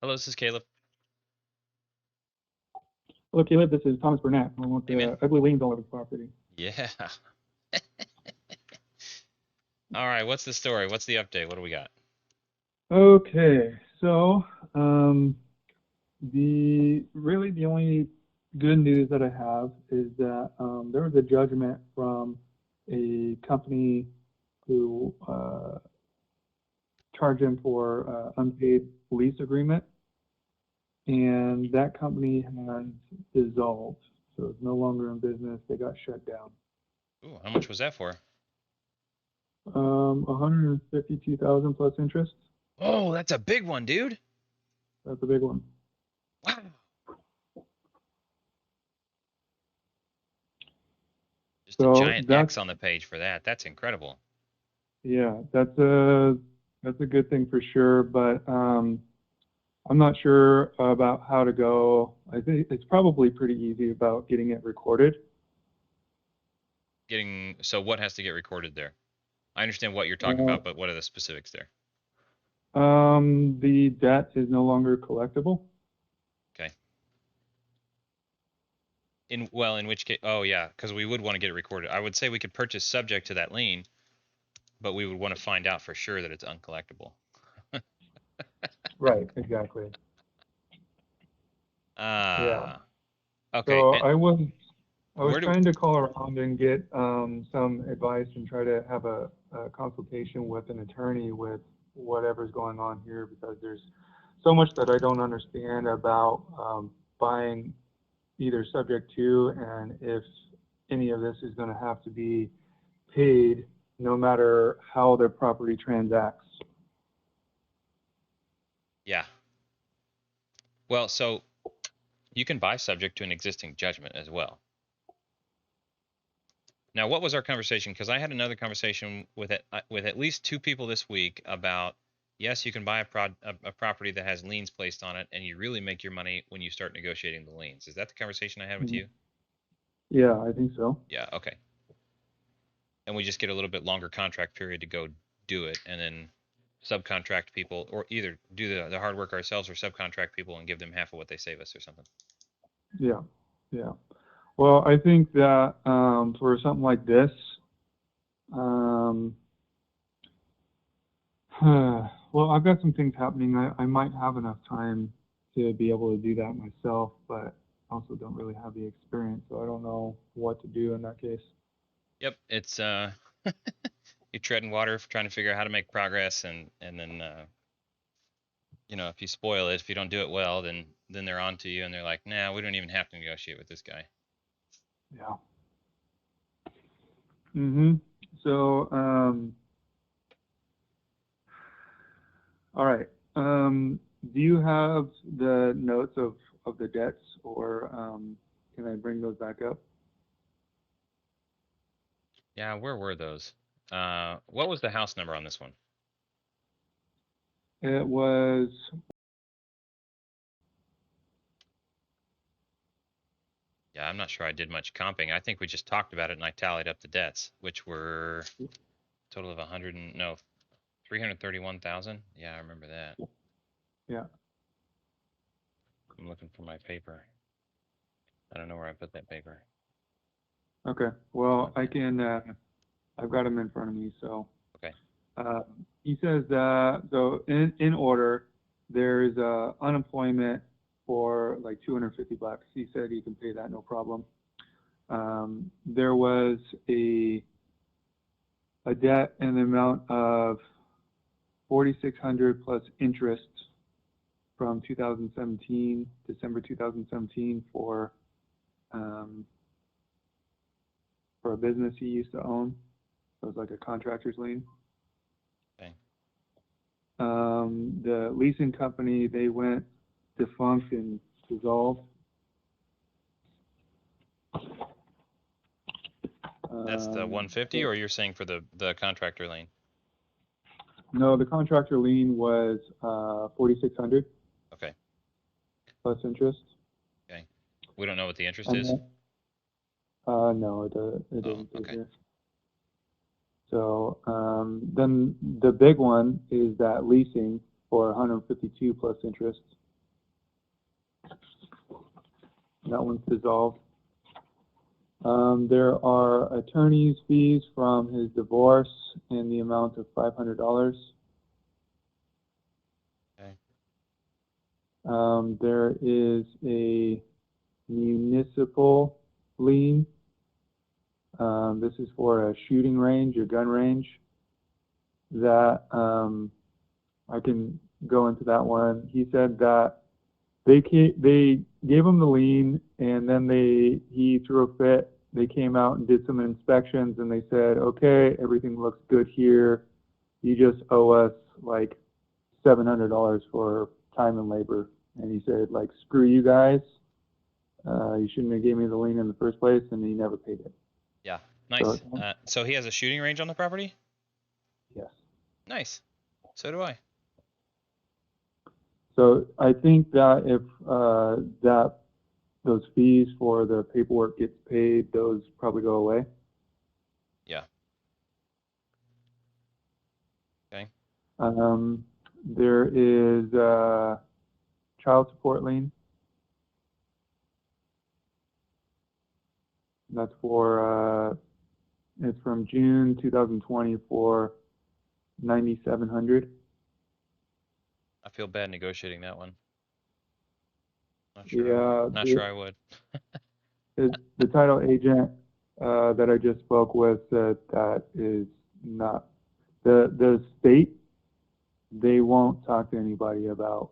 Hello, this is Caleb. Hello, Caleb. This is Thomas Burnett. I want Hey, man. the ugly liens all over the property. Yeah. All right. What's the story? What's the update? What do we got? Okay, so the only good news that I have is that there was a judgment from a company who charged him for unpaid lease agreement, and that company has dissolved, so it's no longer in business. They got shut down. Ooh, how much was that for? 152,000 plus interest. Oh, that's a big one, dude. That's a big one. Wow. Just a So giant that's X on the page for that. That's incredible. Yeah, that's a good thing for sure, but I'm not sure about how to go. I think it's probably pretty easy about getting it recorded. So what has to get recorded there? I understand what you're talking Uh, about, but what are the specifics there? the debt is no longer collectible. Okay. In which case, oh yeah, because we would want to get it recorded. I would say we could purchase subject to that lien, but we would want to find out for sure that it's uncollectible. Right, exactly. Yeah. Ah, okay. So And I was where do trying to call around and get some advice and try to have a consultation with an attorney with whatever's going on here because there's so much that I don't understand about buying either subject to and if any of this is going to have to be paid no matter how the property transacts. yeah. Well, so you can buy subject to an existing judgment as well. Now, what was our conversation? Because I had another conversation with at least two people this week about yes, you can buy a property that has liens placed on it, and you really make your money when you start negotiating the liens. Is that the conversation I had with Mhm. you? Yeah, I think so. Yeah, okay. And we just get a little bit longer contract period to go do it, and then subcontract people, or either do the hard work ourselves or subcontract people and give them half of what they save us or something. Yeah, yeah. Well, I think that for something like this, um, well, I've got some things happening. I might have enough time to be able to do that myself, but I also don't really have the experience, so I don't know what to do in that case. Yep, it's you're treading water, trying to figure out how to make progress, and then if you spoil it, if you don't do it well, then they're on to you, and they're like, nah, we don't even have to negotiate with this guy. Yeah. Mm-hmm. So, all right. Do you have the notes of the debts, or can I bring those back up? Yeah, where were those? What was the house number on this one? It was, Yeah, I'm not sure I did much comping. I think we just talked about it, and I tallied up the debts, which were a total of 100 and no 331,000. Yeah, I remember that. yeah. I'm looking for my paper. I don't know where I put that paper. Okay. Well, I Okay. can. I've got them in front of me. So Okay. uh, he says that so in order, there's unemployment for like 250 bucks. He said he can pay that no problem. There was a debt in the amount of 4,600 plus interest from 2017, December 2017, um, for a business he used to own. So it's like a contractor's lien. Okay. The leasing company, they went defunct and dissolved. That's the Um, 150, or you're saying for the contractor lane? no, the contractor lien was 4,600 Okay. plus interest. Okay. We don't know what the interest And is. then, no, it Oh, doesn't say okay. here. So then the big one is that leasing for 152 plus interest. That one's dissolved. There are attorney's fees from his divorce in the amount of $500. Okay. There is a municipal lien. This is for a shooting range, a gun range. That I can go into that one. He said that they gave him the lien, and then he threw a fit. They came out and did some inspections, and they said, okay, everything looks good here. You just owe us like $700 for time and labor. And he said, like, screw you guys. You shouldn't have gave me the lien in the first place, and he never paid it. Yeah. So, Nice. So he has a shooting range on the property? yes. Nice. So do I. So I think that if those fees for the paperwork gets paid, those probably go away. Yeah. Okay. There is child support lien. That's for it's from June 2020 for 9,700. I feel bad negotiating that one. Yeah, Not sure I would. the title agent that I just spoke with said that is not the state. They won't talk to anybody about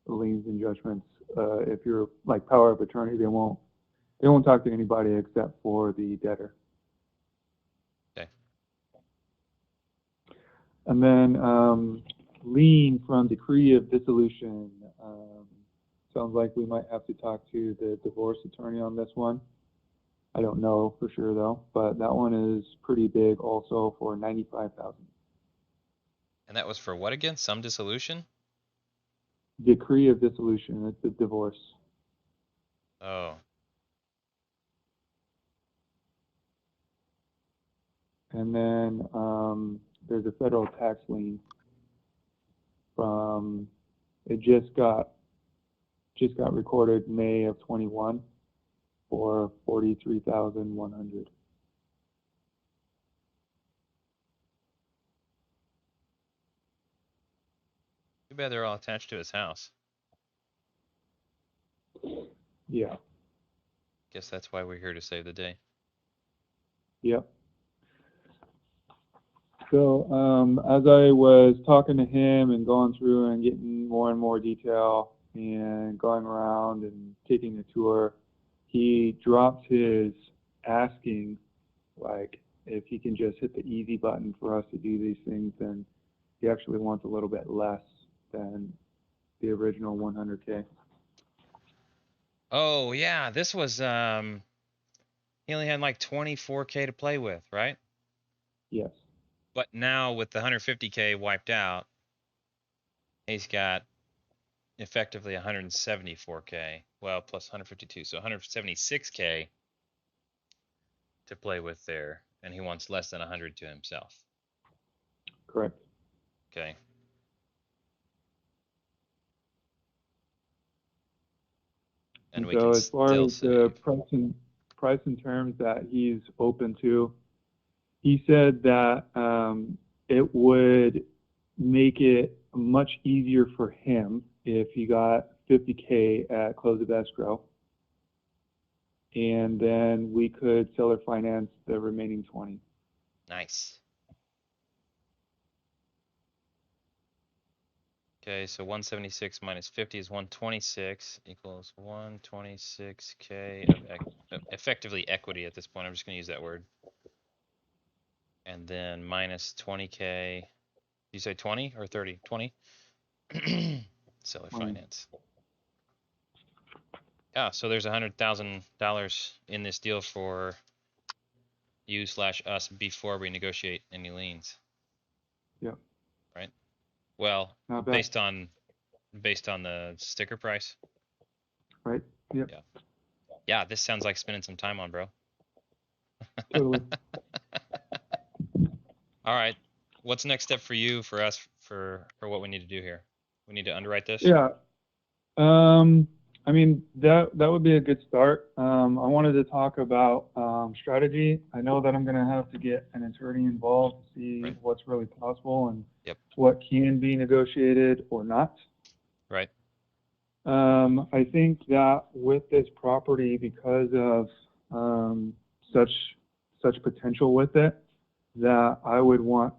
liens and judgments. If you're like power of attorney, they won't talk to anybody except for the debtor. Okay. And then lien from decree of dissolution. Sounds like we might have to talk to the divorce attorney on this one. I don't know for sure though, but that one is pretty big also for 95,000. And that was for what again? Some dissolution? Decree of dissolution. It's a divorce. Oh. And then there's a federal tax lien from it just got recorded May of 21 for 43,100. Too bad they're all attached to his house. Yeah. Guess that's why we're here to save the day. Yep. So as I was talking to him and going through and getting more and more detail and going around and taking a tour, he dropped his asking, like if he can just hit the easy button for us to do these things, then he actually wants a little bit less than the original 100K. Oh yeah, this was he only had like 24K to play with, right? Yes. But now with the 150K wiped out, he's got effectively 174K. Well, plus 152, so 176K to play with there, and he wants less than 100 to himself. Correct. Okay. And we so can as far still as the save. price and terms that he's open to, he said that it would make it much easier for him if he got 50K at close of escrow, and then we could seller finance the remaining 20. Nice. Okay, so 176 minus 50 is 126 equals 126K of effectively equity at this point. I'm just going to use that word. And then minus 20K. You say 20 or 30? 20? Seller 20. finance. Yeah, so there's $100,000 in this deal for you/us before we negotiate any liens. Yep. Right? Well, Not bad. based on the sticker price. Right. Yep. Yeah. Yeah, this sounds like spending some time on, bro. Totally. All right. What's the next step for you, for us, for what we need to do here? We need to underwrite this? Yeah. I mean, that would be a good start. I wanted to talk about strategy. I know that I'm going to have to get an attorney involved to see Right. what's really possible and Yep. what can be negotiated or not. Right. I think that with this property, because of such potential with it, that I might want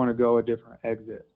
to go a different exit.